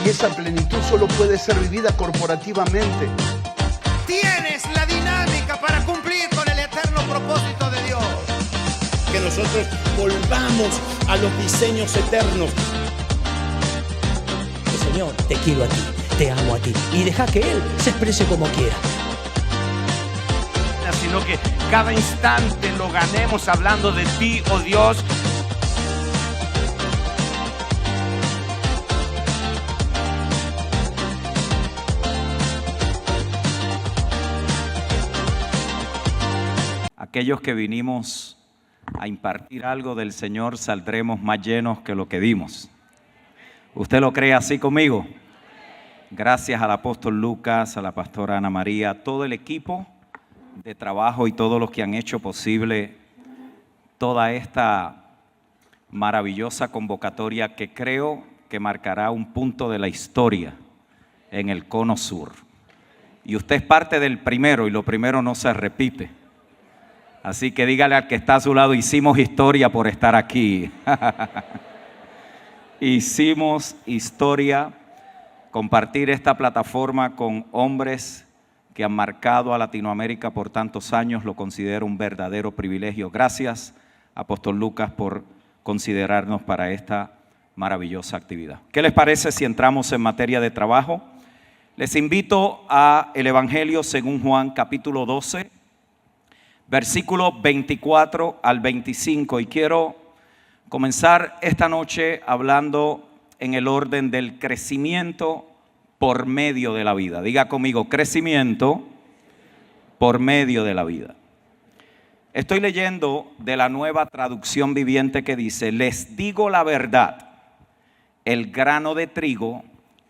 esa plenitud solo puede ser vivida corporativamente. Tienes la dinámica para cumplir con el eterno propósito de Dios. Que nosotros volvamos a los diseños eternos. Señor, te quiero a ti, te amo a ti, y deja que Él se exprese como quiera. Sino que cada instante lo ganemos hablando de ti, oh Dios. Aquellos que vinimos a impartir algo del Señor saldremos más llenos que lo que dimos. ¿Usted lo cree así conmigo? Gracias al apóstol Lucas, a la pastora Ana María, a todo el equipo de trabajo y todos los que han hecho posible toda esta maravillosa convocatoria que creo que marcará un punto de la historia en el Cono Sur. Y usted es parte del primero, y lo primero no se repite. Así que dígale al que está a su lado: hicimos historia por estar aquí. Hicimos historia. Compartir esta plataforma con hombres que han marcado a Latinoamérica por tantos años lo considero un verdadero privilegio. Gracias, apóstol Lucas, por considerarnos para esta maravillosa actividad. ¿Qué les parece si entramos en materia de trabajo? Les invito a el Evangelio según Juan, capítulo 12, versículo 24 al 25. Y quiero comenzar esta noche hablando en el orden del crecimiento por medio de la vida. Diga conmigo: crecimiento por medio de la vida. Estoy leyendo de la Nueva Traducción Viviente que dice: les digo la verdad, el grano de trigo,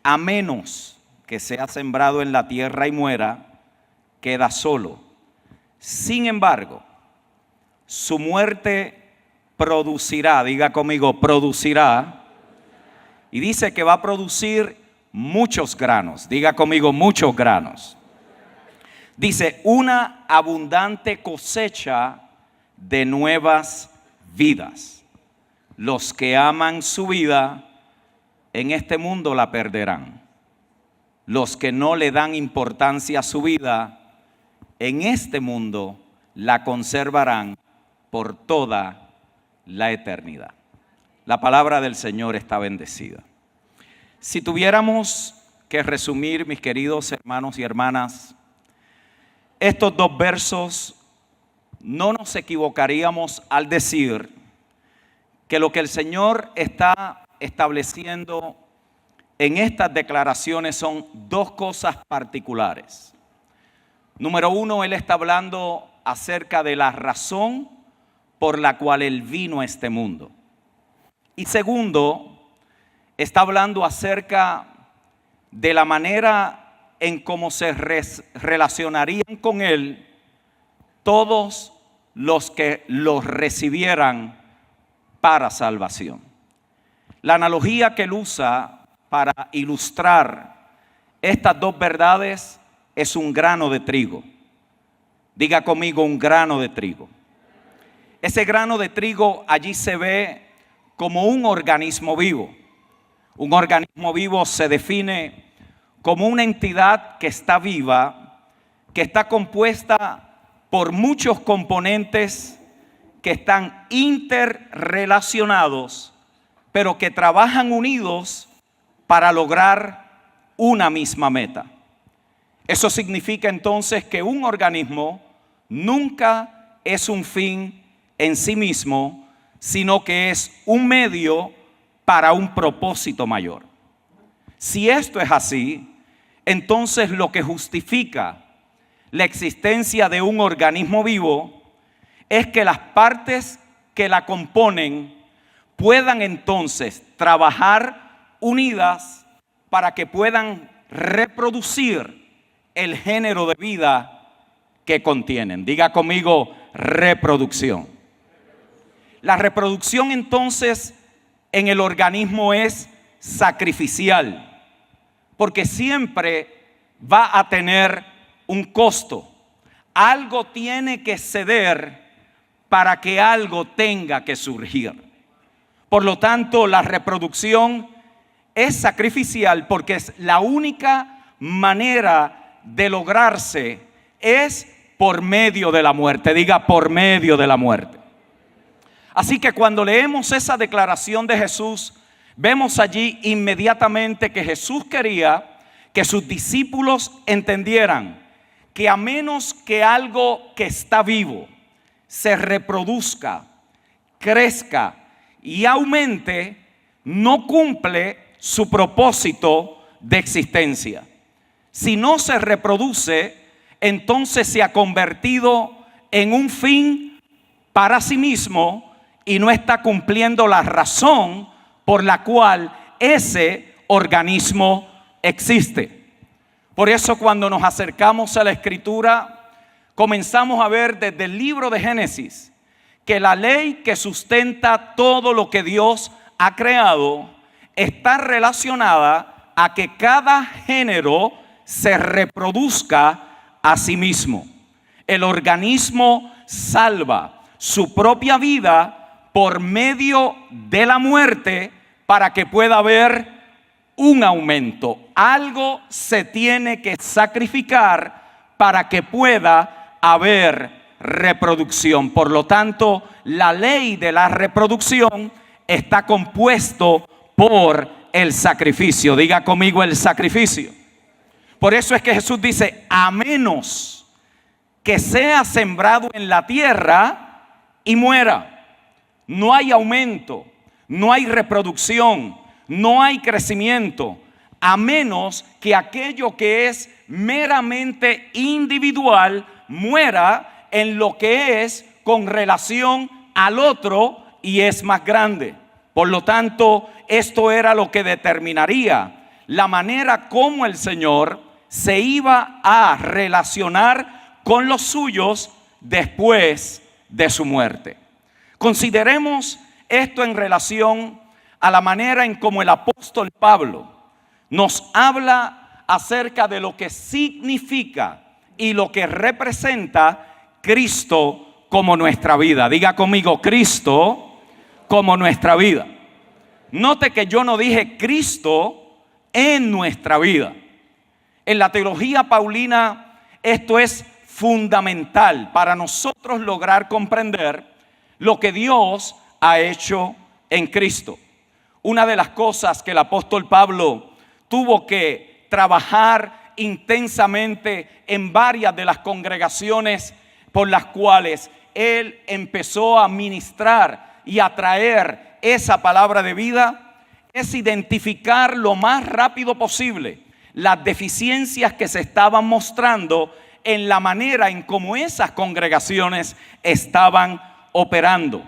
a menos que sea sembrado en la tierra y muera, queda solo. Sin embargo, su muerte producirá, diga conmigo, producirá. Y dice que va a producir muchos granos. Diga conmigo, muchos granos. Dice, una abundante cosecha de nuevas vidas. Los que aman su vida en este mundo la perderán. Los que no le dan importancia a su vida en este mundo la conservarán por toda la eternidad. La palabra del Señor está bendecida. Si tuviéramos que resumir, mis queridos hermanos y hermanas, estos dos versos, no nos equivocaríamos al decir que lo que el Señor está estableciendo en estas declaraciones son dos cosas particulares. Número uno, Él está hablando acerca de la razón por la cual Él vino a este mundo. Y segundo, está hablando acerca de la manera en cómo se relacionarían con Él todos los que los recibieran para salvación. La analogía que Él usa para ilustrar estas dos verdades es un grano de trigo. Diga conmigo, un grano de trigo. Ese grano de trigo allí se ve como un organismo vivo. Un organismo vivo se define como una entidad que está viva, que está compuesta por muchos componentes que están interrelacionados, pero que trabajan unidos para lograr una misma meta. Eso significa entonces que un organismo nunca es un fin en sí mismo, sino que es un medio para un propósito mayor. Si esto es así, entonces lo que justifica la existencia de un organismo vivo es que las partes que la componen puedan entonces trabajar unidas para que puedan reproducir el género de vida que contienen. Diga conmigo, reproducción. La reproducción entonces en el organismo es sacrificial, porque siempre va a tener un costo. Algo tiene que ceder para que algo tenga que surgir. Por lo tanto, la reproducción es sacrificial porque es la única manera de lograrse es por medio de la muerte. Diga, por medio de la muerte. Así que cuando leemos esa declaración de Jesús, vemos allí inmediatamente que Jesús quería que sus discípulos entendieran que a menos que algo que está vivo se reproduzca, crezca y aumente, no cumple su propósito de existencia. Si no se reproduce, entonces se ha convertido en un fin para sí mismo y no está cumpliendo la razón por la cual ese organismo existe. Por eso cuando nos acercamos a la Escritura, comenzamos a ver desde el libro de Génesis que la ley que sustenta todo lo que Dios ha creado está relacionada a que cada género se reproduzca a sí mismo. El organismo salva su propia vida por medio de la muerte para que pueda haber un aumento. Algo se tiene que sacrificar para que pueda haber reproducción. Por lo tanto, la ley de la reproducción está compuesto por el sacrificio. Diga conmigo, el sacrificio. Por eso es que Jesús dice, a menos que sea sembrado en la tierra y muera, no hay aumento, no hay reproducción, no hay crecimiento, a menos que aquello que es meramente individual muera en lo que es con relación al otro y es más grande. Por lo tanto, esto era lo que determinaría la manera como el Señor se iba a relacionar con los suyos después de su muerte. Consideremos esto en relación a la manera en como el apóstol Pablo nos habla acerca de lo que significa y lo que representa Cristo como nuestra vida. Diga conmigo, Cristo como nuestra vida. Note que yo no dije Cristo en nuestra vida. En la teología paulina esto es fundamental para nosotros lograr comprender lo que Dios ha hecho en Cristo. Una de las cosas que el apóstol Pablo tuvo que trabajar intensamente en varias de las congregaciones por las cuales él empezó a ministrar y a traer esa palabra de vida, es identificar lo más rápido posible las deficiencias que se estaban mostrando en la manera en cómo esas congregaciones estaban operando.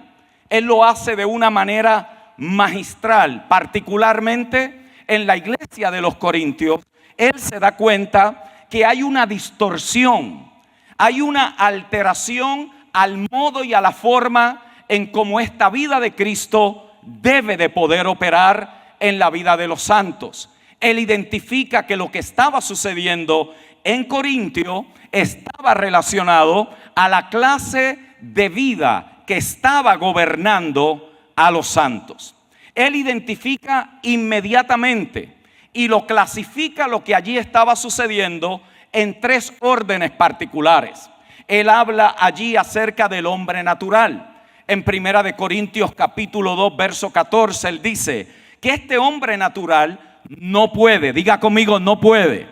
Él lo hace de una manera magistral, particularmente en la iglesia de los Corintios. Él se da cuenta que hay una distorsión, hay una alteración al modo y a la forma en cómo esta vida de Cristo debe de poder operar en la vida de los santos. Él identifica que lo que estaba sucediendo en Corintio estaba relacionado a la clase de vida que estaba gobernando a los santos. Él identifica inmediatamente y lo clasifica lo que allí estaba sucediendo en tres órdenes particulares. Él habla allí acerca del hombre natural. En 1 Corintios capítulo 2 verso 14 él dice que este hombre natural no puede, diga conmigo, no puede.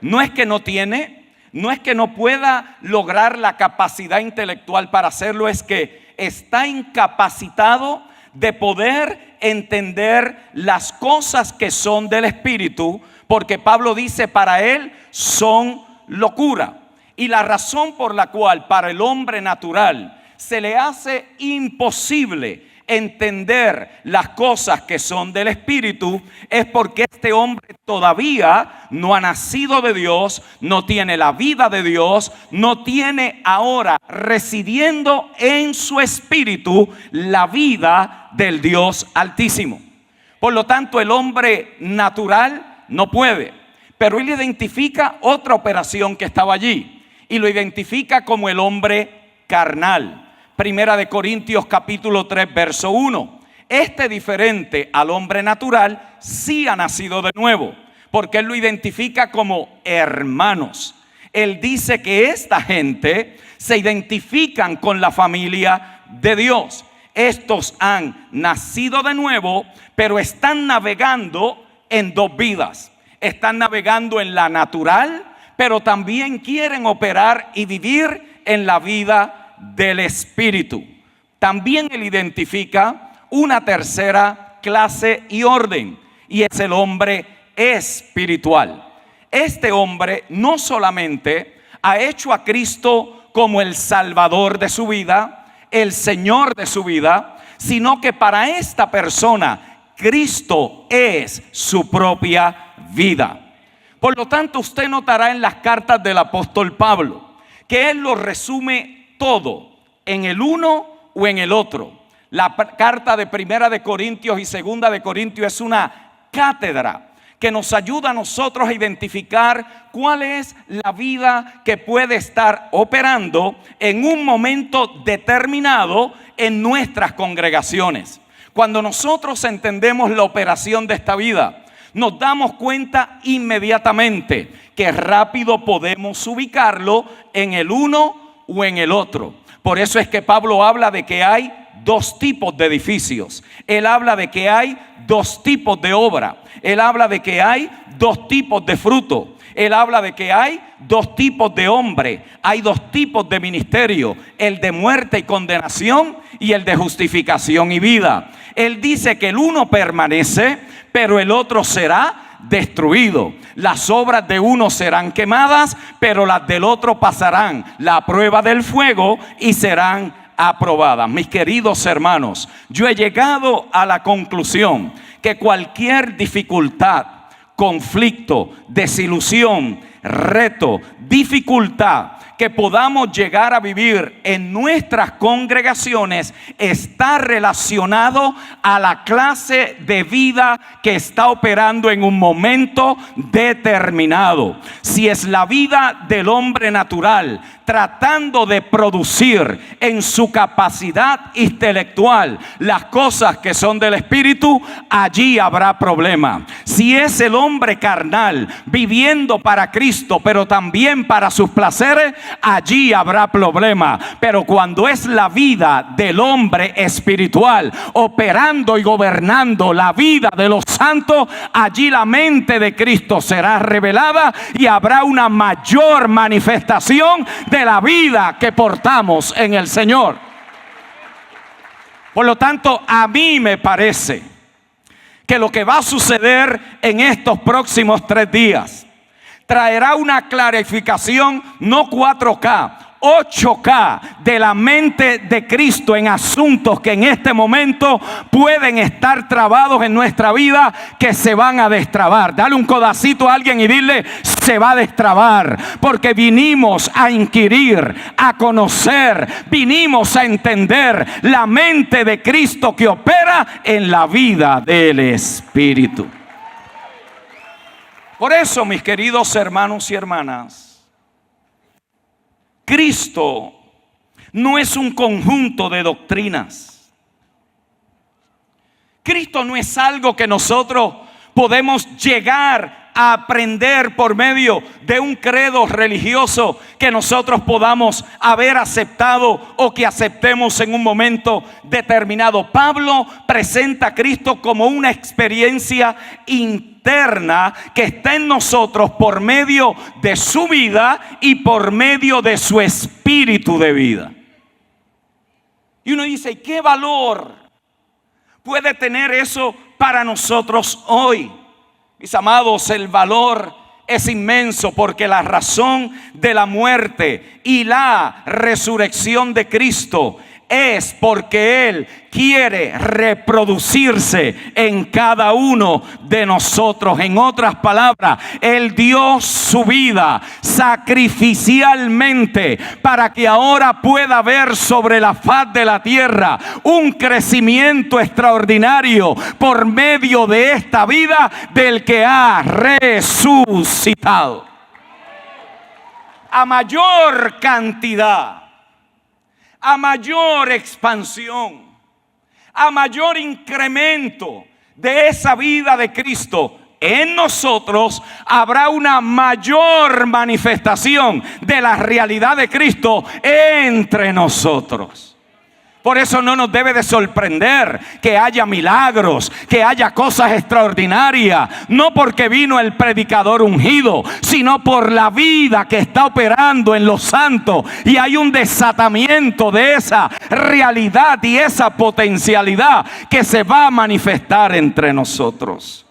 No es que no tiene, no es que no pueda lograr la capacidad intelectual para hacerlo, es que está incapacitado de poder entender las cosas que son del Espíritu, porque Pablo dice para él son locura. Y la razón por la cual para el hombre natural se le hace imposible entender las cosas que son del Espíritu es porque este hombre todavía no ha nacido de Dios, no tiene la vida de Dios, no tiene ahora residiendo en su espíritu la vida del Dios Altísimo. Por lo tanto, el hombre natural no puede, pero él identifica otra operación que estaba allí y lo identifica como el hombre carnal. 1 Corintios capítulo 3 verso 1. Este diferente al hombre natural sí ha nacido de nuevo, porque él lo identifica como hermanos. Él dice que esta gente se identifican con la familia de Dios. Estos han nacido de nuevo, pero están navegando en dos vidas. Están navegando en la natural, pero también quieren operar y vivir en la vida del Espíritu. También él identifica una tercera clase y orden, y es el hombre espiritual. Este hombre no solamente ha hecho a Cristo como el Salvador de su vida, el Señor de su vida, sino que para esta persona Cristo es su propia vida. Por lo tanto, usted notará en las cartas del apóstol Pablo que él lo resume todo en el uno o en el otro. La carta de Primera de Corintios y Segunda de Corintios es una cátedra que nos ayuda a nosotros a identificar cuál es la vida que puede estar operando en un momento determinado en nuestras congregaciones. Cuando nosotros entendemos la operación de esta vida, nos damos cuenta inmediatamente que rápido podemos ubicarlo en el uno o en el otro. Por eso es que Pablo habla de que hay dos tipos de edificios. Él habla de que hay dos tipos de obra. Él habla de que hay dos tipos de fruto. Él habla de que hay dos tipos de hombre. Hay dos tipos de ministerio: el de muerte y condenación y el de justificación y vida. Él dice que el uno permanece, pero el otro será destruido. Las obras de uno serán quemadas, pero las del otro pasarán la prueba del fuego y serán aprobadas. Mis queridos hermanos, yo he llegado a la conclusión que cualquier dificultad, conflicto, desilusión, reto, dificultad que podamos llegar a vivir en nuestras congregaciones está relacionado a la clase de vida que está operando en un momento determinado. Si es la vida del hombre natural tratando de producir en su capacidad intelectual las cosas que son del Espíritu, allí habrá problema. Si es el hombre carnal viviendo para Cristo, pero también para sus placeres, allí habrá problema. Pero cuando es la vida del hombre espiritual operando y gobernando la vida de los santos, allí la mente de Cristo será revelada y habrá una mayor manifestación de la vida que portamos en el Señor. Por lo tanto, a mí me parece que lo que va a suceder en estos próximos 3 días traerá una clarificación, no 4K, 8K de la mente de Cristo en asuntos que en este momento pueden estar trabados en nuestra vida, que se van a destrabar. Dale un codacito a alguien y dile: se va a destrabar, porque vinimos a inquirir, a conocer, vinimos a entender la mente de Cristo que opera en la vida del Espíritu. Por eso, mis queridos hermanos y hermanas, Cristo no es un conjunto de doctrinas. Cristo no es algo que nosotros podemos llegar a aprender por medio de un credo religioso que nosotros podamos haber aceptado o que aceptemos en un momento determinado. Pablo presenta a Cristo como una experiencia interna que está en nosotros por medio de su vida y por medio de su espíritu de vida. Y uno dice: ¿qué valor puede tener eso para nosotros hoy? Mis amados, el valor es inmenso, porque la razón de la muerte y la resurrección de Cristo es porque Él quiere reproducirse en cada uno de nosotros. En otras palabras, Él dio su vida sacrificialmente para que ahora pueda haber sobre la faz de la tierra un crecimiento extraordinario por medio de esta vida del que ha resucitado. A mayor cantidad, a mayor expansión, a mayor incremento de esa vida de Cristo en nosotros, habrá una mayor manifestación de la realidad de Cristo entre nosotros. Por eso no nos debe de sorprender que haya milagros, que haya cosas extraordinarias, no porque vino el predicador ungido, sino por la vida que está operando en los santos, y hay un desatamiento de esa realidad y esa potencialidad que se va a manifestar entre nosotros.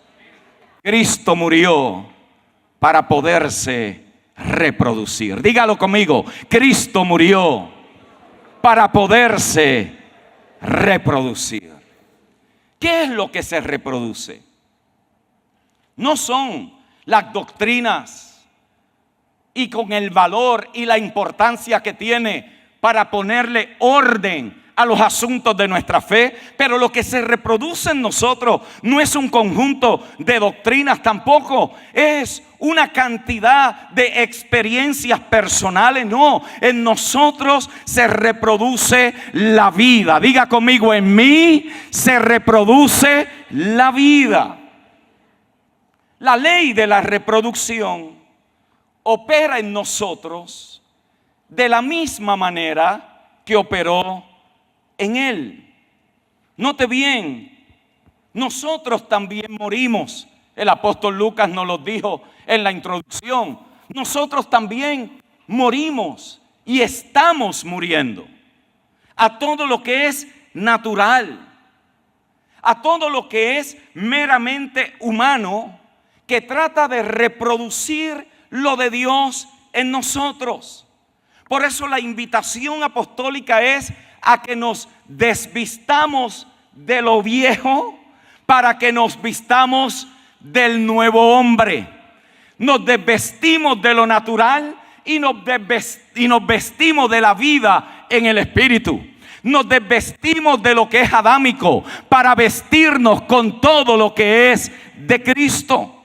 Cristo murió para poderse reproducir. Dígalo conmigo, Cristo murió para poderse reproducir. ¿Qué es lo que se reproduce? No son las doctrinas y con el valor y la importancia que tiene para ponerle orden a los asuntos de nuestra fe, pero lo que se reproduce en nosotros no es un conjunto de doctrinas, tampoco es una cantidad de experiencias personales, no, en nosotros se reproduce la vida. Diga conmigo, en mí se reproduce la vida. La ley de la reproducción opera en nosotros de la misma manera que operó en Él. Note bien, nosotros también morimos. El apóstol Lucas nos lo dijo en la introducción. Nosotros también morimos y estamos muriendo a todo lo que es natural, a todo lo que es meramente humano, que trata de reproducir lo de Dios en nosotros. Por eso la invitación apostólica es a que nos desvistamos de lo viejo para que nos vistamos del nuevo hombre. Nos desvestimos de lo natural y nos vestimos de la vida en el Espíritu. Nos desvestimos de lo que es adámico para vestirnos con todo lo que es de Cristo.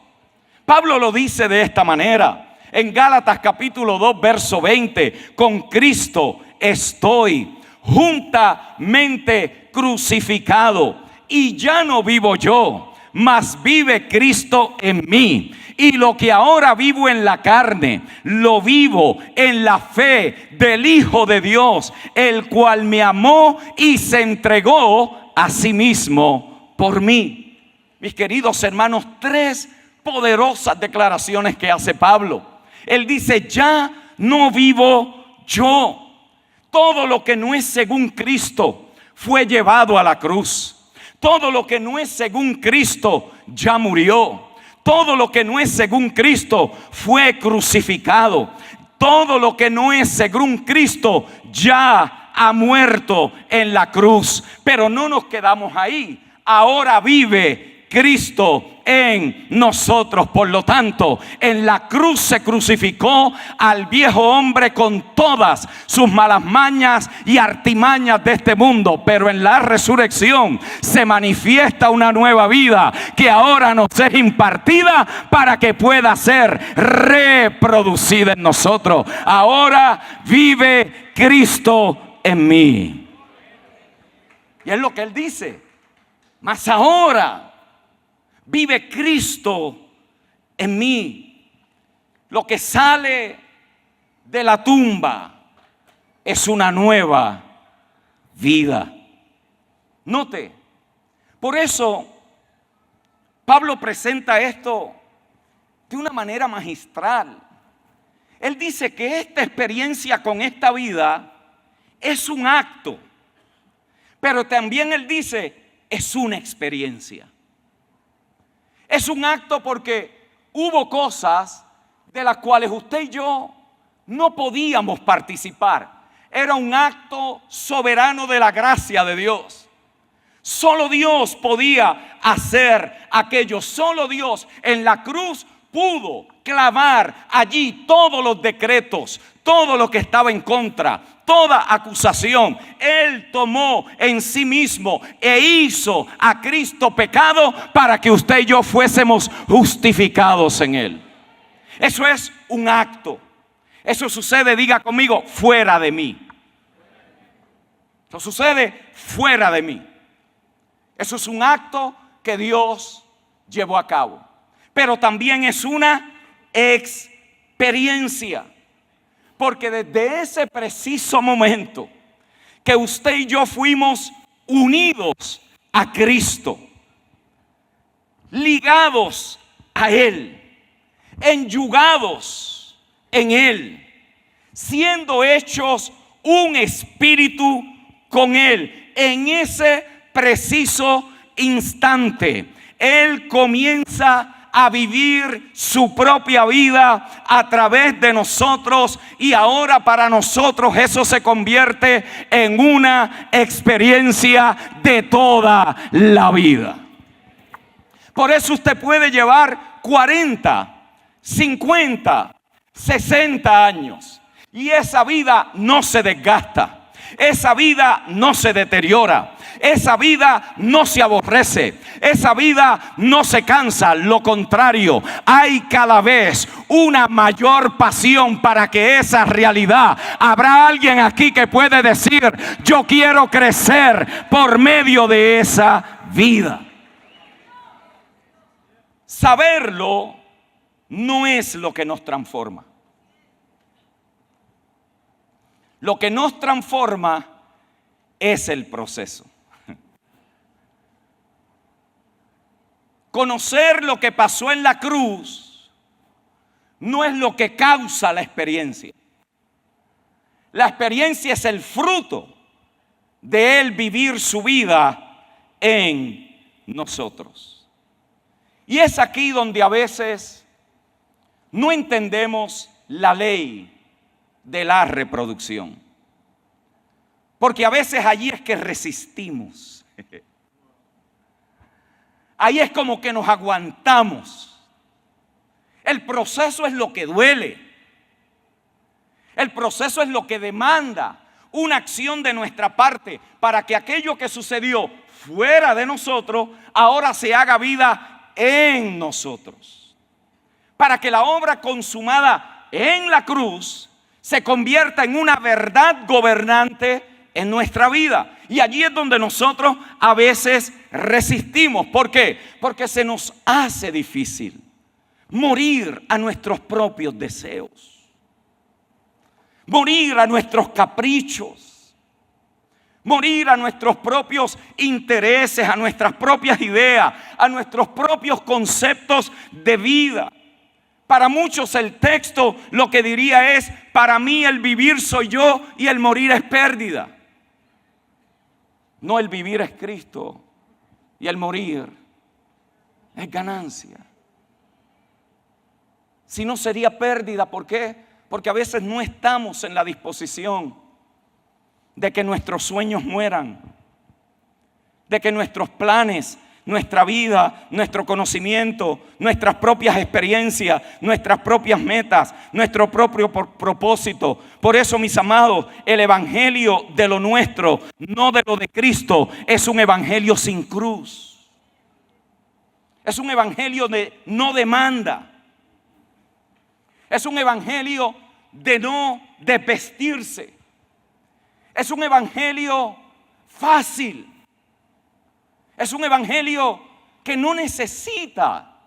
Pablo lo dice de esta manera en Gálatas capítulo 2 verso 20: con Cristo estoy juntamente crucificado, y ya no vivo yo, mas vive Cristo en mí. Y lo que ahora vivo en la carne, lo vivo en la fe del Hijo de Dios, el cual me amó y se entregó a sí mismo por mí. Mis queridos hermanos, tres poderosas declaraciones que hace Pablo. Él dice: ya no vivo yo. Todo lo que no es según Cristo fue llevado a la cruz. Todo lo que no es según Cristo ya murió. Todo lo que no es según Cristo fue crucificado. Todo lo que no es según Cristo ya ha muerto en la cruz. Pero no nos quedamos ahí. Ahora vive Cristo en nosotros. Por lo tanto, en la cruz se crucificó al viejo hombre con todas sus malas mañas y artimañas de este mundo. Pero en la resurrección se manifiesta una nueva vida que ahora nos es impartida para que pueda ser reproducida en nosotros. Ahora vive Cristo en mí. Y es lo que él dice: mas ahora vive Cristo en mí. Lo que sale de la tumba es una nueva vida. Note, por eso Pablo presenta esto de una manera magistral. Él dice que esta experiencia con esta vida es un acto, pero también él dice es una experiencia. Es un acto porque hubo cosas de las cuales usted y yo no podíamos participar. Era un acto soberano de la gracia de Dios. Solo Dios podía hacer aquello. Solo Dios en la cruz pudo clavar allí todos los decretos, todo lo que estaba en contra, toda acusación. Él tomó en sí mismo e hizo a Cristo pecado para que usted y yo fuésemos justificados en Él. Eso es un acto. Eso sucede, diga conmigo, fuera de mí. Eso sucede fuera de mí. Eso es un acto que Dios llevó a cabo. Pero también es una experiencia. Porque desde ese preciso momento que usted y yo fuimos unidos a Cristo, ligados a Él, enyugados en Él, siendo hechos un espíritu con Él, en ese preciso instante, Él comienza a vivir su propia vida a través de nosotros, y ahora para nosotros eso se convierte en una experiencia de toda la vida. Por eso usted puede llevar 40, 50, 60 años y esa vida no se desgasta, esa vida no se deteriora, esa vida no se aborrece, esa vida no se cansa. Lo contrario, hay cada vez una mayor pasión para que esa realidad. Habrá alguien aquí que puede decir: yo quiero crecer por medio de esa vida. Saberlo no es lo que nos transforma. Lo que nos transforma es el proceso. Conocer lo que pasó en la cruz no es lo que causa la experiencia. La experiencia es el fruto de Él vivir su vida en nosotros. Y es aquí donde a veces no entendemos la ley de la reproducción. Porque a veces allí es que resistimos. Ahí es como que nos aguantamos. El proceso es lo que duele. El proceso es lo que demanda una acción de nuestra parte para que aquello que sucedió fuera de nosotros ahora se haga vida en nosotros. Para que la obra consumada en la cruz se convierta en una verdad gobernante en nuestra vida. Y allí es donde nosotros a veces resistimos. ¿Por qué? Porque se nos hace difícil morir a nuestros propios deseos, morir a nuestros caprichos, morir a nuestros propios intereses, a nuestras propias ideas, a nuestros propios conceptos de vida. Para muchos el texto lo que diría es: para mí el vivir soy yo y el morir es pérdida. No, el vivir es Cristo y el morir es ganancia. Si no, sería pérdida. ¿Por qué? Porque a veces no estamos en la disposición de que nuestros sueños mueran, de que nuestros planes, nuestra vida, nuestro conocimiento, nuestras propias experiencias, nuestras propias metas, nuestro propio propósito. Por eso, mis amados, el evangelio de lo nuestro, no de lo de Cristo, es un evangelio sin cruz. Es un evangelio de no demanda. Es un evangelio de no desvestirse. Es un evangelio fácil. Es un evangelio que no necesita,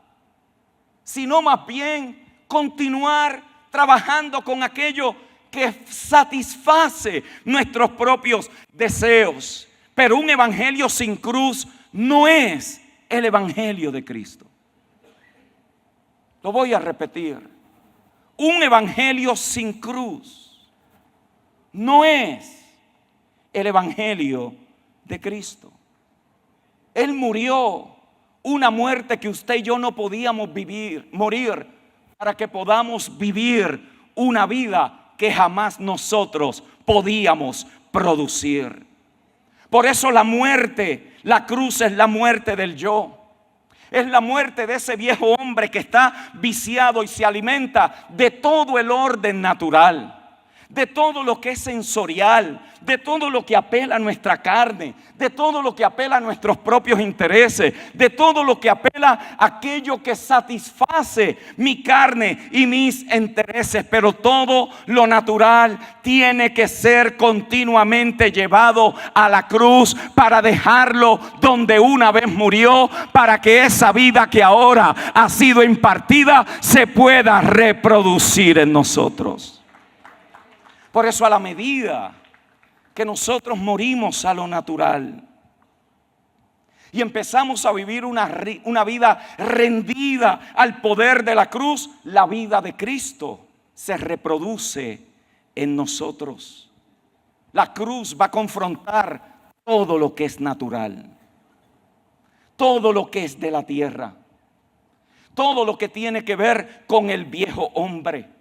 sino más bien continuar trabajando con aquello que satisface nuestros propios deseos. Pero un evangelio sin cruz no es el evangelio de Cristo. Lo voy a repetir. Un evangelio sin cruz no es el evangelio de Cristo. Él murió una muerte que usted y yo no podíamos morir, para que podamos vivir una vida que jamás nosotros podíamos producir. Por eso la muerte, la cruz es la muerte del yo. Es la muerte de ese viejo hombre que está viciado y se alimenta de todo el orden natural, de todo lo que es sensorial, de todo lo que apela a nuestra carne, de todo lo que apela a nuestros propios intereses, de todo lo que apela a aquello que satisface mi carne y mis intereses. Pero todo lo natural tiene que ser continuamente llevado a la cruz para dejarlo donde una vez murió, para que esa vida que ahora ha sido impartida se pueda reproducir en nosotros. Por eso, a la medida que nosotros morimos a lo natural y empezamos a vivir una vida rendida al poder de la cruz, la vida de Cristo se reproduce en nosotros. La cruz va a confrontar todo lo que es natural, todo lo que es de la tierra, todo lo que tiene que ver con el viejo hombre.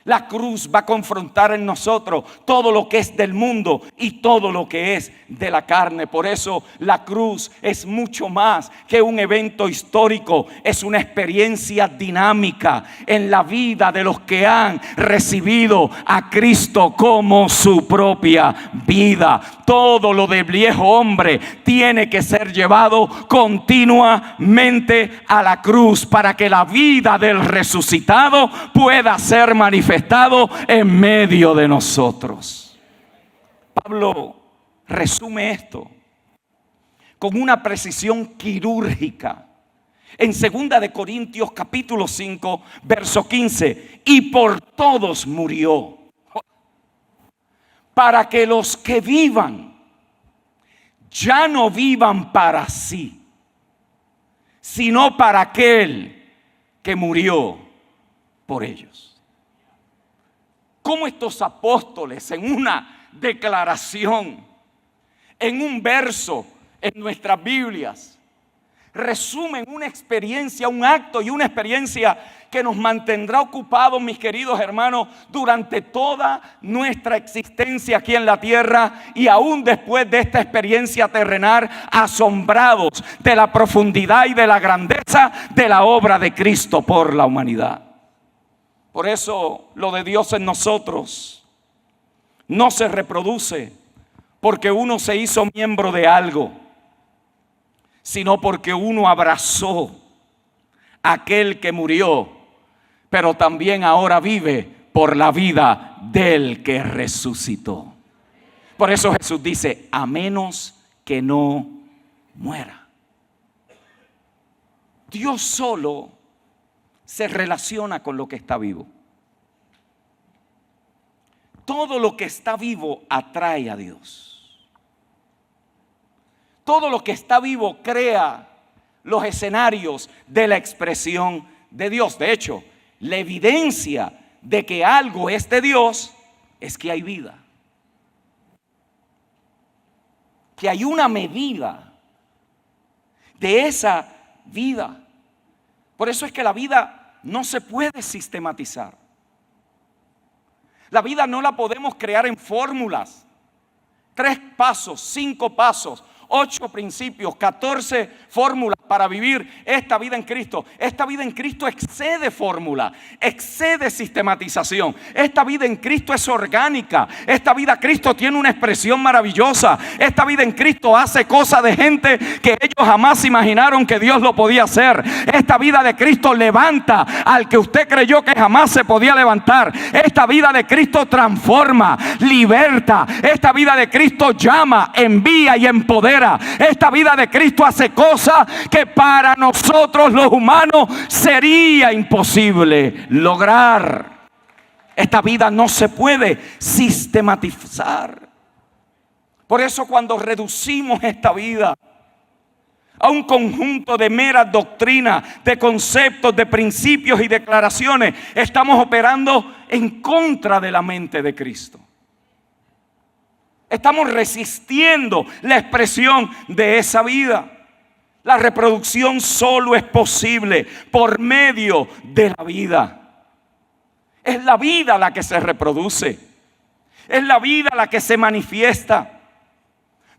La cruz va a confrontar en nosotros todo lo que es del mundo y todo lo que es de la carne. Por eso la cruz es mucho más que un evento histórico. Es una experiencia dinámica en la vida de los que han recibido a Cristo como su propia vida. Todo lo del viejo hombre tiene que ser llevado continuamente a la cruz para que la vida del resucitado pueda ser manifestada en medio de nosotros. Pablo resume esto con una precisión quirúrgica en 2 de Corintios capítulo 5 verso 15: y por todos murió, para que los que vivan ya no vivan para sí, sino para aquel que murió por ellos. Cómo estos apóstoles en una declaración, en un verso en nuestras Biblias, resumen una experiencia, un acto y una experiencia que nos mantendrá ocupados, mis queridos hermanos, durante toda nuestra existencia aquí en la tierra y aún después de esta experiencia terrenal, asombrados de la profundidad y de la grandeza de la obra de Cristo por la humanidad. Por eso lo de Dios en nosotros no se reproduce porque uno se hizo miembro de algo, sino porque uno abrazó a aquel que murió, pero también ahora vive por la vida del que resucitó. Por eso Jesús dice: a menos que no muera. Dios solo se relaciona con lo que está vivo. Todo lo que está vivo atrae a Dios. Todo lo que está vivo crea los escenarios de la expresión de Dios. De hecho, la evidencia de que algo es de Dios es que hay vida, que hay una medida de esa vida. Por eso es que la vida no se puede sistematizar. La vida no la podemos crear en fórmulas. 3 pasos, 5 pasos, 8 principios, 14 fórmulas para vivir esta vida en Cristo. Esta vida en Cristo excede fórmula, excede sistematización. Esta vida en Cristo es orgánica. Esta vida Cristo tiene una expresión maravillosa. Esta vida en Cristo hace cosas de gente que ellos jamás imaginaron que Dios lo podía hacer. Esta vida de Cristo levanta al que usted creyó que jamás se podía levantar. Esta vida de Cristo transforma, liberta. Esta vida de Cristo llama, envía y empodera. Esta vida de Cristo hace cosas que para nosotros los humanos sería imposible lograr. Esta vida no se puede sistematizar. Por eso cuando reducimos esta vida a un conjunto de meras doctrinas, de conceptos, de principios y declaraciones, estamos operando en contra de la mente de Cristo. Estamos resistiendo la expresión de esa vida. La reproducción solo es posible por medio de la vida. Es la vida la que se reproduce. Es la vida la que se manifiesta.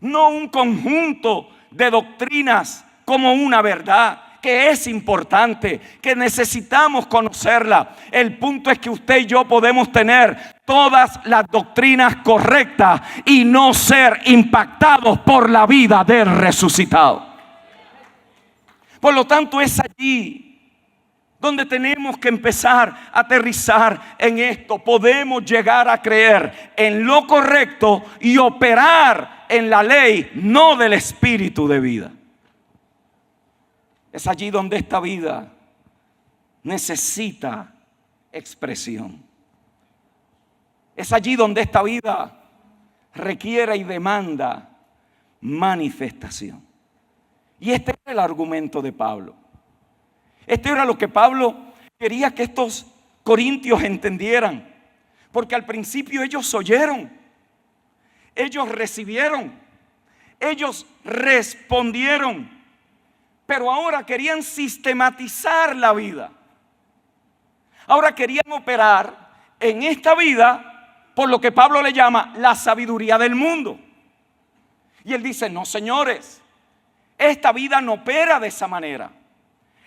No un conjunto de doctrinas como una verdad. que es importante, que necesitamos conocerla. El punto es que usted y yo podemos tener todas las doctrinas correctas y no ser impactados por la vida del resucitado. Por lo tanto, es allí donde tenemos que empezar a aterrizar en esto. Podemos llegar a creer en lo correcto y operar en la ley, no del espíritu de vida. Es allí donde esta vida necesita expresión. Es allí donde esta vida requiere y demanda manifestación. Y este era el argumento de Pablo. Esto era lo que Pablo quería que estos corintios entendieran. Porque al principio ellos oyeron, ellos recibieron, ellos respondieron. Pero ahora querían sistematizar la vida. Ahora querían operar en esta vida por lo que Pablo le llama la sabiduría del mundo. Y él dice, no señores, esta vida no opera de esa manera.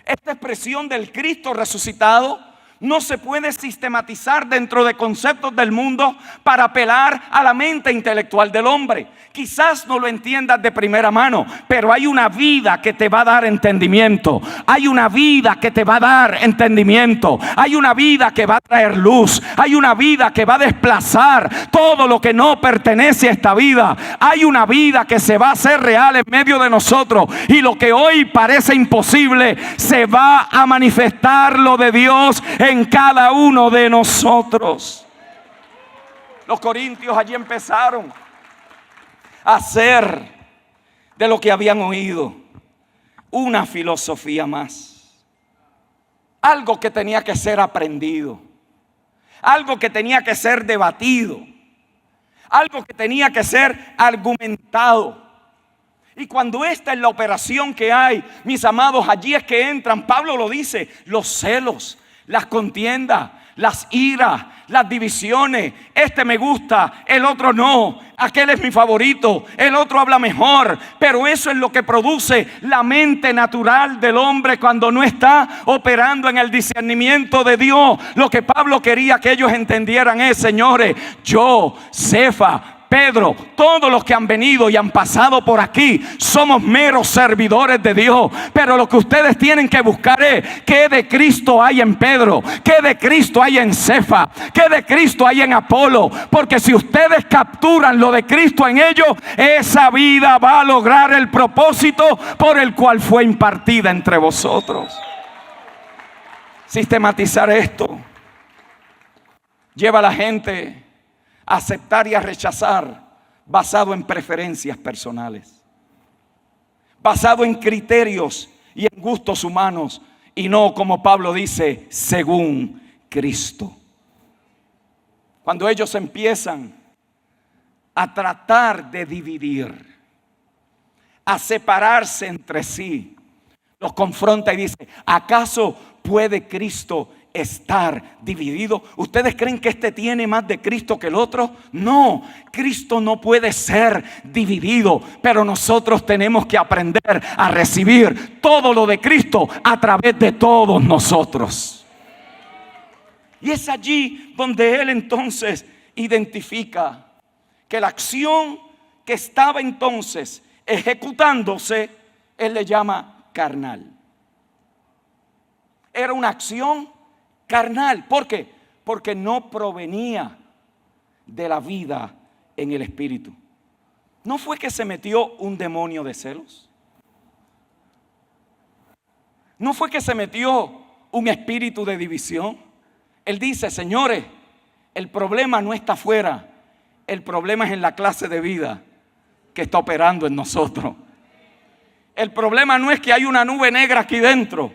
Esta expresión del Cristo resucitado no se puede sistematizar dentro de conceptos del mundo para apelar a la mente intelectual del hombre. Quizás no lo entiendas de primera mano, pero hay una vida que te va a dar entendimiento. Hay una vida que te va a dar entendimiento. Hay una vida que va a traer luz. Hay una vida que va a desplazar todo lo que no pertenece a esta vida. Hay una vida que se va a hacer real en medio de nosotros. Y lo que hoy parece imposible, se va a manifestar lo de Dios en cada uno de nosotros. Los corintios allí empezaron a hacer de lo que habían oído una filosofía más. Algo que tenía que ser aprendido. Algo que tenía que ser debatido. Algo que tenía que ser argumentado. Y cuando esta es la operación que hay, mis amados, allí es que entran, Pablo lo dice, los celos, las contiendas, las iras, las divisiones. Este me gusta, el otro no. Aquel es mi favorito, el otro habla mejor. Pero eso es lo que produce la mente natural del hombre cuando no está operando en el discernimiento de Dios. Lo que Pablo quería que ellos entendieran es, señores, yo, Cefa, Pedro, todos los que han venido y han pasado por aquí somos meros servidores de Dios. Pero lo que ustedes tienen que buscar es qué de Cristo hay en Pedro, qué de Cristo hay en Cefa, qué de Cristo hay en Apolo. Porque si ustedes capturan lo de Cristo en ellos, esa vida va a lograr el propósito por el cual fue impartida entre vosotros. Sistematizar esto lleva a la gente a aceptar y a rechazar basado en preferencias personales, basado en criterios y en gustos humanos, y no, como Pablo dice, según Cristo. Cuando ellos empiezan a tratar de dividir, a separarse entre sí, los confronta y dice, ¿acaso puede Cristo estar dividido? ¿Ustedes creen que este tiene más de Cristo que el otro? No, Cristo no puede ser dividido, pero nosotros tenemos que aprender a recibir todo lo de Cristo a través de todos nosotros. Y es allí donde él entonces identifica que la acción que estaba entonces ejecutándose, él le llama carnal. Era una acción carnal. ¿Por qué? Porque no provenía de la vida en el espíritu. ¿No fue que se metió un demonio de celos? ¿No fue que se metió un espíritu de división? Él dice, señores, el problema no está afuera, el problema es en la clase de vida que está operando en nosotros. El problema no es que hay una nube negra aquí dentro.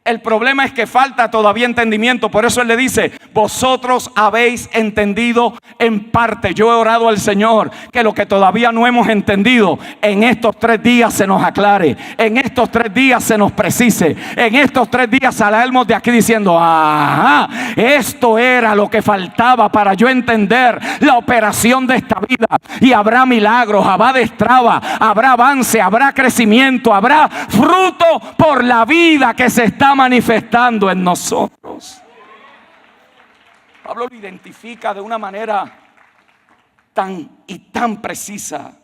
El problema es que falta todavía entendimiento. Por eso Él le dice: vosotros habéis entendido en parte. Yo he orado al Señor que lo que todavía no hemos entendido, en estos 3 días se nos aclare. En estos 3 días se nos precise. En estos 3 días salgamos de aquí diciendo: ajá, esto era lo que faltaba para yo entender la operación de esta vida. Y habrá milagros, habrá destraba, habrá avance, habrá crecimiento, habrá fruto por la vida que se está manifestando en nosotros. Pablo lo identifica de una manera tan precisa,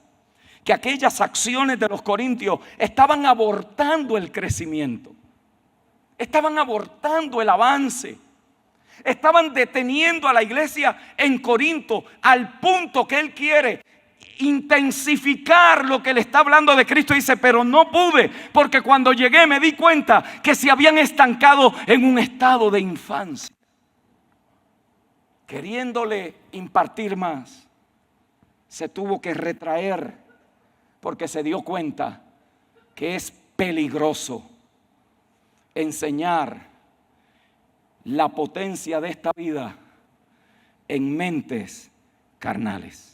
que aquellas acciones de los corintios estaban abortando el crecimiento, estaban abortando el avance, estaban deteniendo a la iglesia en Corinto, al punto que él quiere intensificar lo que le está hablando de Cristo. Dice: pero no pude, porque cuando llegué me di cuenta que se habían estancado en un estado de infancia. Queriéndole impartir más, se tuvo que retraer, porque se dio cuenta que es peligroso enseñar la potencia de esta vida en mentes carnales.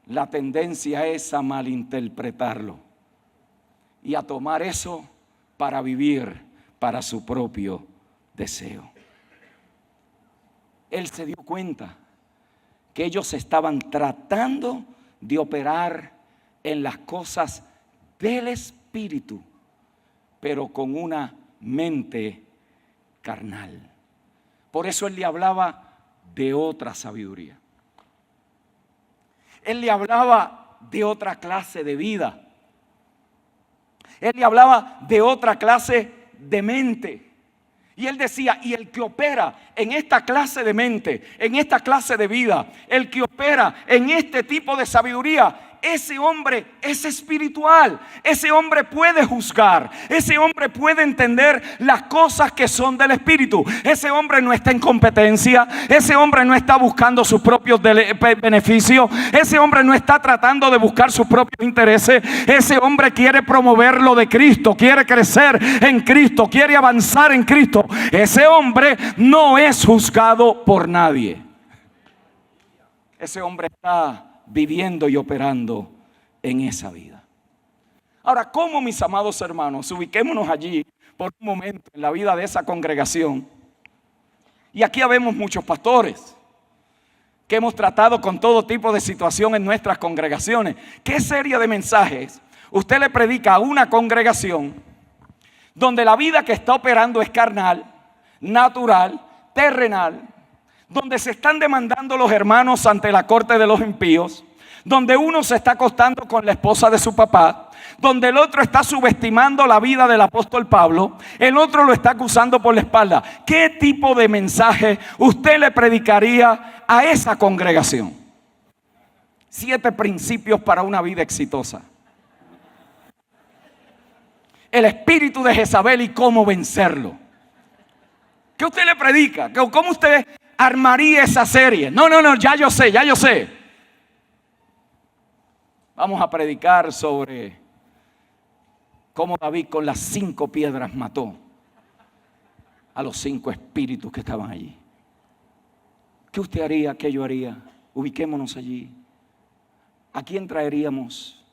La tendencia es a malinterpretarlo y a tomar eso para vivir para su propio deseo. Él se dio cuenta que ellos estaban tratando de operar en las cosas del Espíritu, pero con una mente carnal. Por eso Él le hablaba de otra sabiduría. Él le hablaba de otra clase de vida. Él le hablaba de otra clase de mente. Y él decía: y el que opera en esta clase de mente, en esta clase de vida, el que opera en este tipo de sabiduría, ese hombre es espiritual. Ese hombre puede juzgar. Ese hombre puede entender las cosas que son del Espíritu. Ese hombre no está en competencia. Ese hombre no está buscando sus propios beneficios. Ese hombre no está tratando de buscar sus propios intereses. Ese hombre quiere promover lo de Cristo, quiere crecer en Cristo, quiere avanzar en Cristo. Ese hombre no es juzgado por nadie. Ese hombre está viviendo y operando en esa vida. Ahora, ¿cómo, mis amados hermanos? Ubiquémonos allí por un momento en la vida de esa congregación. Y aquí habemos muchos pastores que hemos tratado con todo tipo de situación en nuestras congregaciones. ¿Qué serie de mensajes usted le predica a una congregación donde la vida que está operando es carnal, natural, terrenal, donde se están demandando los hermanos ante la corte de los impíos, donde uno se está acostando con la esposa de su papá, donde el otro está subestimando la vida del apóstol Pablo, el otro lo está acusando por la espalda? ¿Qué tipo de mensaje usted le predicaría a esa congregación? 7 principios para una vida exitosa. El espíritu de Jezabel y cómo vencerlo. ¿Qué usted le predica? ¿Cómo usted armaría esa serie? No, ya yo sé. Vamos a predicar sobre cómo David con las 5 piedras mató a los 5 espíritus que estaban allí. ¿Qué usted haría? ¿Qué yo haría? Ubiquémonos allí. ¿A quién traeríamos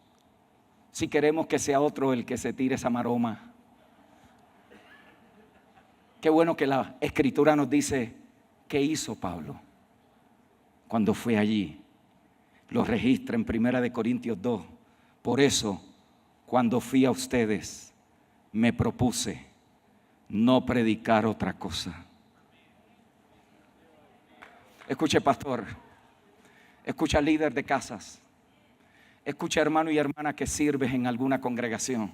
si queremos que sea otro el que se tire esa maroma? Qué bueno que la Escritura nos dice qué hizo Pablo cuando fue allí. Lo registra en 1 Corintios 2. Por eso, cuando fui a ustedes, me propuse no predicar otra cosa. Escuche, pastor. Escucha, líder de casas. Escucha, hermano y hermana que sirves en alguna congregación.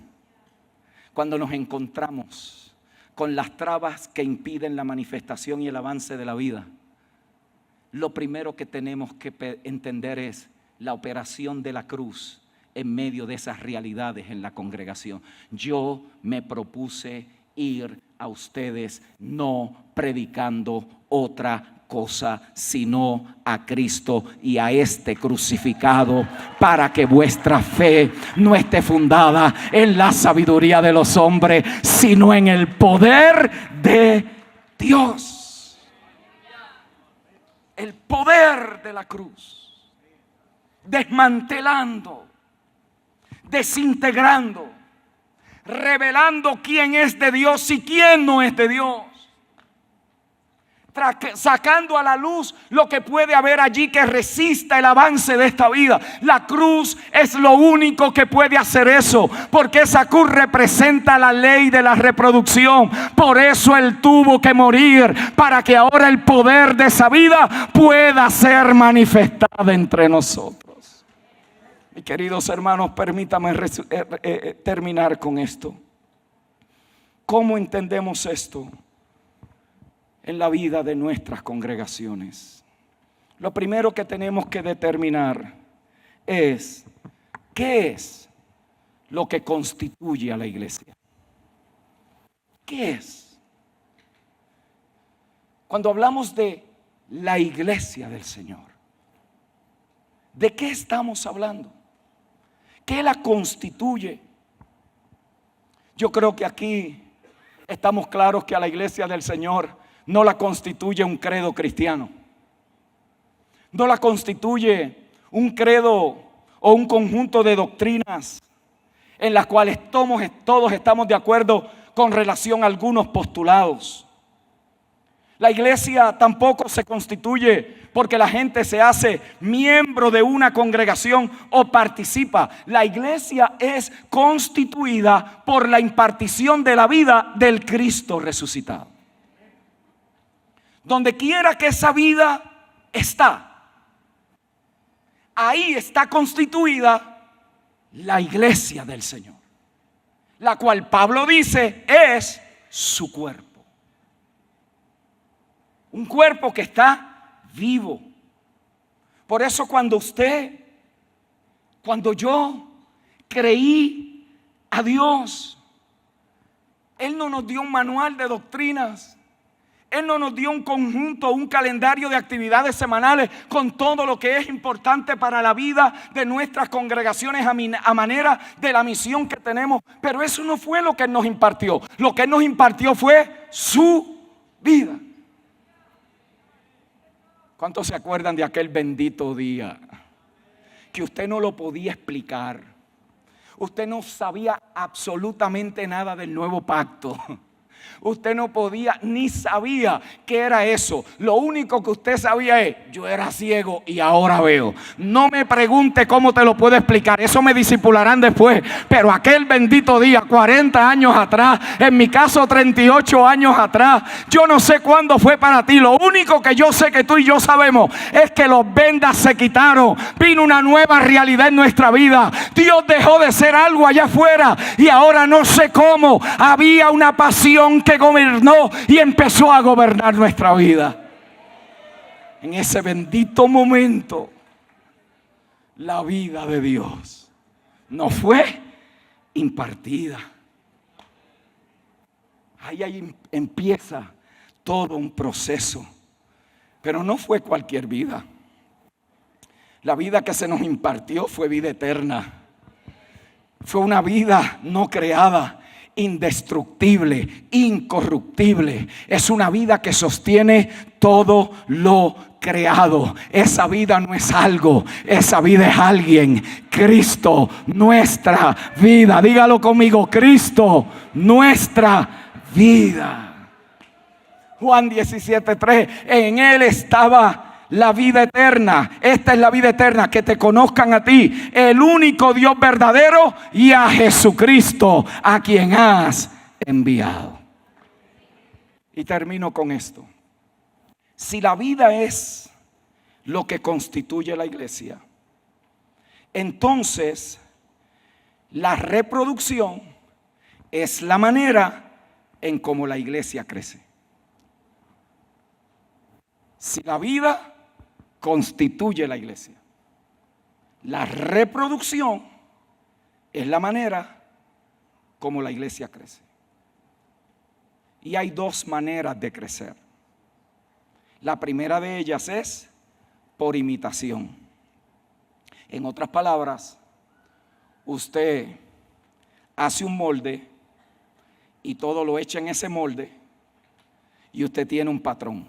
Cuando nos encontramos con las trabas que impiden la manifestación y el avance de la vida, lo primero que tenemos que entender es la operación de la cruz en medio de esas realidades en la congregación. Yo me propuse ir a ustedes no predicando otra cosa sino a Cristo y a este crucificado, para que vuestra fe no esté fundada en la sabiduría de los hombres, sino en el poder de Dios. El poder de la cruz, desmantelando, desintegrando, revelando quién es de Dios y quién no es de Dios, sacando a la luz lo que puede haber allí que resista el avance de esta vida. La cruz es lo único que puede hacer eso, porque esa cruz representa la ley de la reproducción. Por eso Él tuvo que morir, para que ahora el poder de esa vida pueda ser manifestado entre nosotros. Mis queridos hermanos, permítame terminar con esto. ¿Cómo entendemos esto en la vida de nuestras congregaciones? Lo primero que tenemos que determinar es ¿qué es lo que constituye a la iglesia? ¿Qué es? Cuando hablamos de la iglesia del Señor, ¿de qué estamos hablando? ¿Qué la constituye? Yo creo que aquí estamos claros que a la iglesia del Señor no la constituye un credo cristiano. No la constituye un credo o un conjunto de doctrinas en las cuales todos estamos de acuerdo con relación a algunos postulados. La iglesia tampoco se constituye porque la gente se hace miembro de una congregación o participa. La iglesia es constituida por la impartición de la vida del Cristo resucitado. Donde quiera que esa vida está, ahí está constituida la iglesia del Señor, la cual Pablo dice es su cuerpo. Un cuerpo que está vivo. Por eso cuando yo creí a Dios, Él no nos dio un manual de doctrinas. Él no nos dio un conjunto, un calendario de actividades semanales con todo lo que es importante para la vida de nuestras congregaciones a manera de la misión que tenemos. Pero eso no fue lo que Él nos impartió. Lo que Él nos impartió fue su vida. ¿Cuántos se acuerdan de aquel bendito día que usted no lo podía explicar? Usted no sabía absolutamente nada del nuevo pacto. Usted no podía ni sabía qué era eso. Lo único que usted sabía es: yo era ciego y ahora veo. No me pregunte cómo te lo puedo explicar, eso me discipularán después. Pero aquel bendito día, 40 años atrás, en mi caso 38 años atrás, yo no sé cuándo fue para ti. Lo único que yo sé que tú y yo sabemos es que los vendas se quitaron. Vino una nueva realidad en nuestra vida. Dios dejó de ser algo allá afuera y ahora no sé cómo había una pasión que gobernó y empezó a gobernar nuestra vida. En ese bendito momento, la vida de Dios nos fue impartida. Ahí empieza todo un proceso, pero no fue cualquier vida. La vida que se nos impartió fue vida eterna. Fue una vida no creada, indestructible, incorruptible. Es una vida que sostiene todo lo creado. Esa vida no es algo, esa vida es alguien. Cristo, nuestra vida. Dígalo conmigo: Cristo, nuestra vida. Juan 17:3. En Él estaba la vida eterna. Esta es la vida eterna, que te conozcan a ti, el único Dios verdadero, y a Jesucristo, a quien has enviado. Y termino con esto. Si la vida es lo que constituye la iglesia, entonces la reproducción es la manera en cómo la iglesia crece. Si la vida constituye la iglesia, la reproducción es la manera como la iglesia crece. Y hay dos maneras de crecer. La primera de ellas es por imitación. En otras palabras, usted hace un molde y todo lo echa en ese molde y usted tiene un patrón.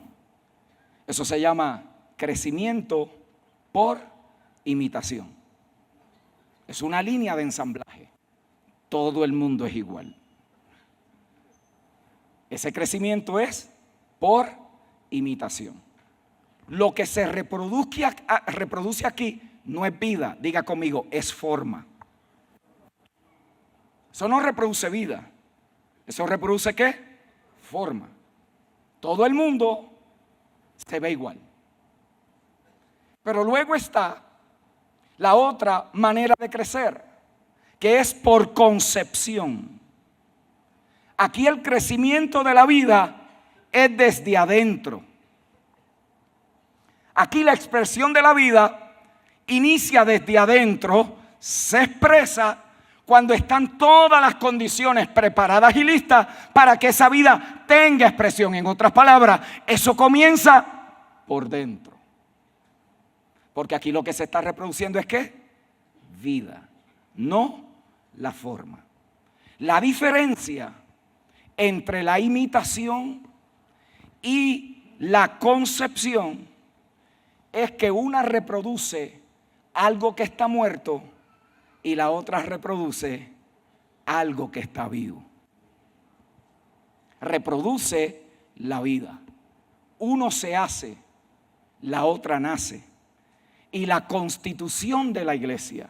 Eso se llama crecimiento por imitación. Es una línea de ensamblaje. Todo el mundo es igual. Ese crecimiento es por imitación. Lo que se reproduce aquí no es vida. Diga conmigo, es forma. Eso no reproduce vida. Eso reproduce ¿qué? Forma. Todo el mundo se ve igual. Pero luego está la otra manera de crecer, que es por concepción. Aquí el crecimiento de la vida es desde adentro. Aquí la expresión de la vida inicia desde adentro, se expresa cuando están todas las condiciones preparadas y listas para que esa vida tenga expresión. En otras palabras, eso comienza por dentro. Porque aquí lo que se está reproduciendo es ¿qué? Vida, no la forma. La diferencia entre la imitación y la concepción es que una reproduce algo que está muerto y la otra reproduce algo que está vivo. Reproduce la vida. Uno se hace, la otra nace. Y la constitución de la iglesia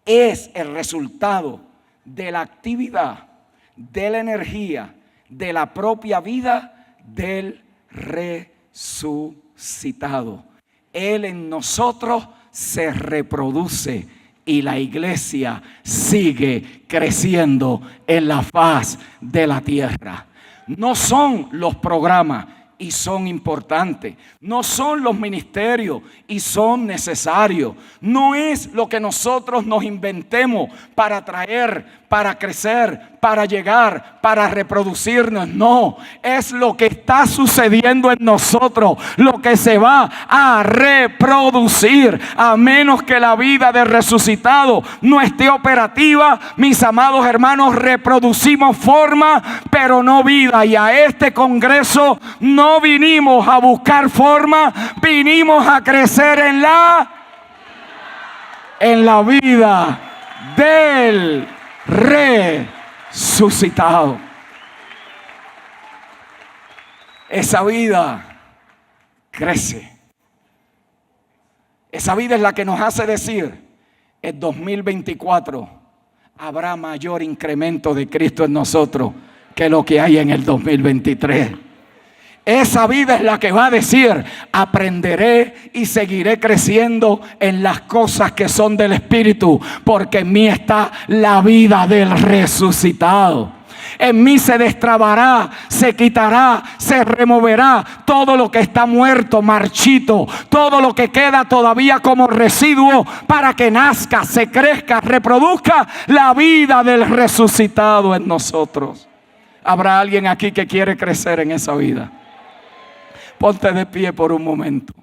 es el resultado de la actividad, de la energía, de la propia vida del resucitado. Él en nosotros se reproduce y la iglesia sigue creciendo en la faz de la tierra. No son los programas y son importantes. No son los ministerios y son necesarios. No es lo que nosotros nos inventemos para traer, para crecer, para llegar, para reproducirnos. No, es lo que está sucediendo en nosotros, lo que se va a reproducir. A menos que la vida del resucitado no esté operativa, mis amados hermanos, reproducimos forma, pero no vida. Y a este congreso no vinimos a buscar forma, vinimos a crecer en la vida del resucitado. Esa vida crece. Esa vida es la que nos hace decir: en 2024 habrá mayor incremento de Cristo en nosotros que lo que hay en el 2023. Esa vida es la que va a decir: aprenderé y seguiré creciendo en las cosas que son del Espíritu, porque en mí está la vida del resucitado. En mí se destrabará, se quitará, se removerá todo lo que está muerto, marchito, todo lo que queda todavía como residuo, para que nazca, se crezca, reproduzca la vida del resucitado en nosotros. ¿Habrá alguien aquí que quiere crecer en esa vida? Ponte de pie por un momento.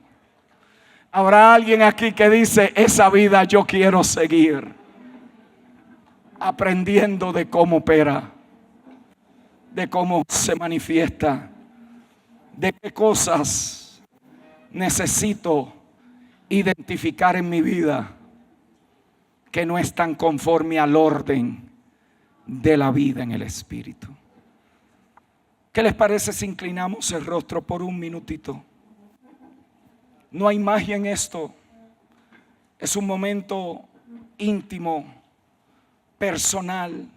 ¿Habrá alguien aquí que dice: esa vida yo quiero seguir aprendiendo de cómo opera, de cómo se manifiesta, de qué cosas necesito identificar en mi vida que no están conforme al orden de la vida en el Espíritu? ¿Qué les parece si inclinamos el rostro por un minutito? No hay magia en esto. Es un momento íntimo, personal,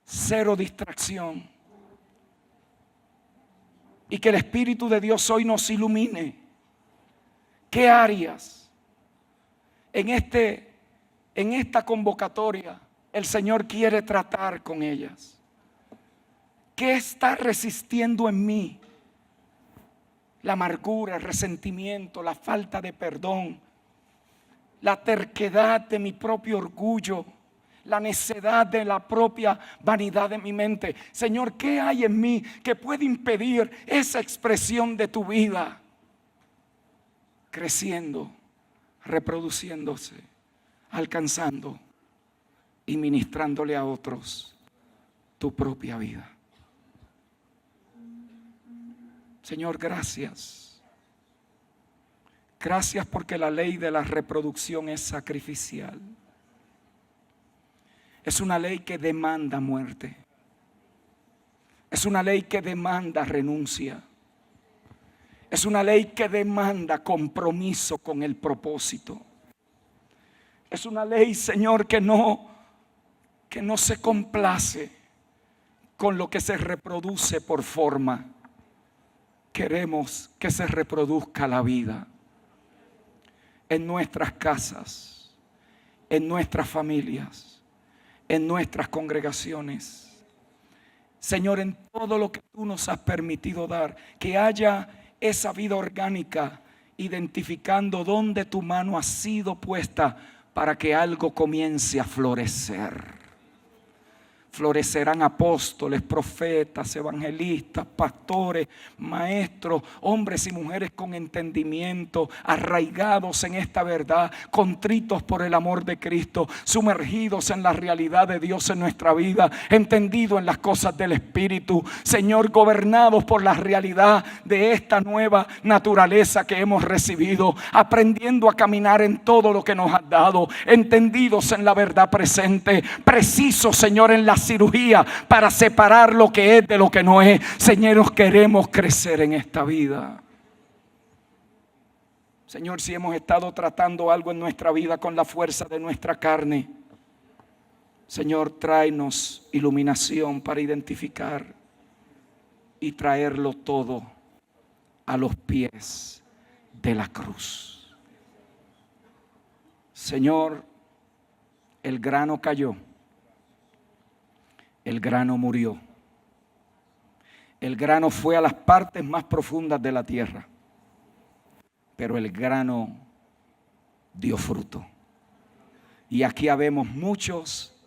cero distracción. Y que el Espíritu de Dios hoy nos ilumine. ¿Qué áreas en esta convocatoria el Señor quiere tratar con ellas? ¿Qué está resistiendo en mí? La amargura, el resentimiento, la falta de perdón, la terquedad de mi propio orgullo, la necedad de la propia vanidad de mi mente. Señor, ¿qué hay en mí que puede impedir esa expresión de tu vida? creciendo, reproduciéndose, alcanzando y ministrándole a otros tu propia vida. Señor, gracias. Gracias porque la ley de la reproducción es sacrificial. Es una ley que demanda muerte. Es una ley que demanda renuncia. Es una ley que demanda compromiso con el propósito. Es una ley, Señor, que no se complace con lo que se reproduce por forma. Queremos que se reproduzca la vida en nuestras casas, en nuestras familias, en nuestras congregaciones. Señor, en todo lo que tú nos has permitido dar, que haya esa vida orgánica, identificando dónde tu mano ha sido puesta para que algo comience a florecer. Florecerán apóstoles, profetas, evangelistas, pastores, maestros, hombres y mujeres con entendimiento, arraigados en esta verdad, contritos por el amor de Cristo, sumergidos en la realidad de Dios en nuestra vida, entendidos en las cosas del Espíritu. Señor, gobernados por la realidad de esta nueva naturaleza que hemos recibido, aprendiendo a caminar en todo lo que nos has dado, entendidos en la verdad presente, precisos, Señor, en la cirugía para separar lo que es de lo que no es. Señor, queremos crecer en esta vida. Señor, si hemos estado tratando algo en nuestra vida con la fuerza de nuestra carne, Señor, tráenos iluminación para identificar y traerlo todo a los pies de la cruz. Señor, el grano cayó. El grano murió. El grano fue a las partes más profundas de la tierra. Pero el grano dio fruto. Y aquí habemos muchos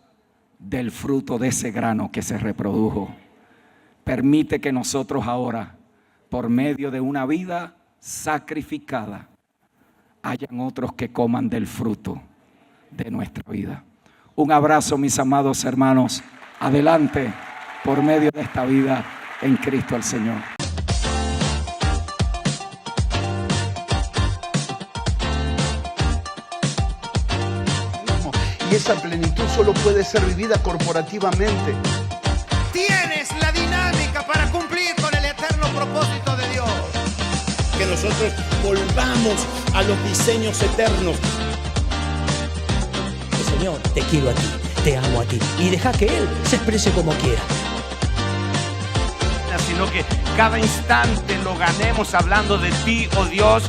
del fruto de ese grano que se reprodujo. Permite que nosotros ahora, por medio de una vida sacrificada, hayan otros que coman del fruto de nuestra vida. Un abrazo, mis amados hermanos. Adelante por medio de esta vida en Cristo el Señor. Y esa plenitud solo puede ser vivida corporativamente. Tienes la dinámica para cumplir con el eterno propósito de Dios. Que nosotros volvamos a los diseños eternos. Señor, te quiero a ti, te amo a ti y deja que Él se exprese como quiera. Sino que cada instante lo ganemos hablando de ti, oh Dios,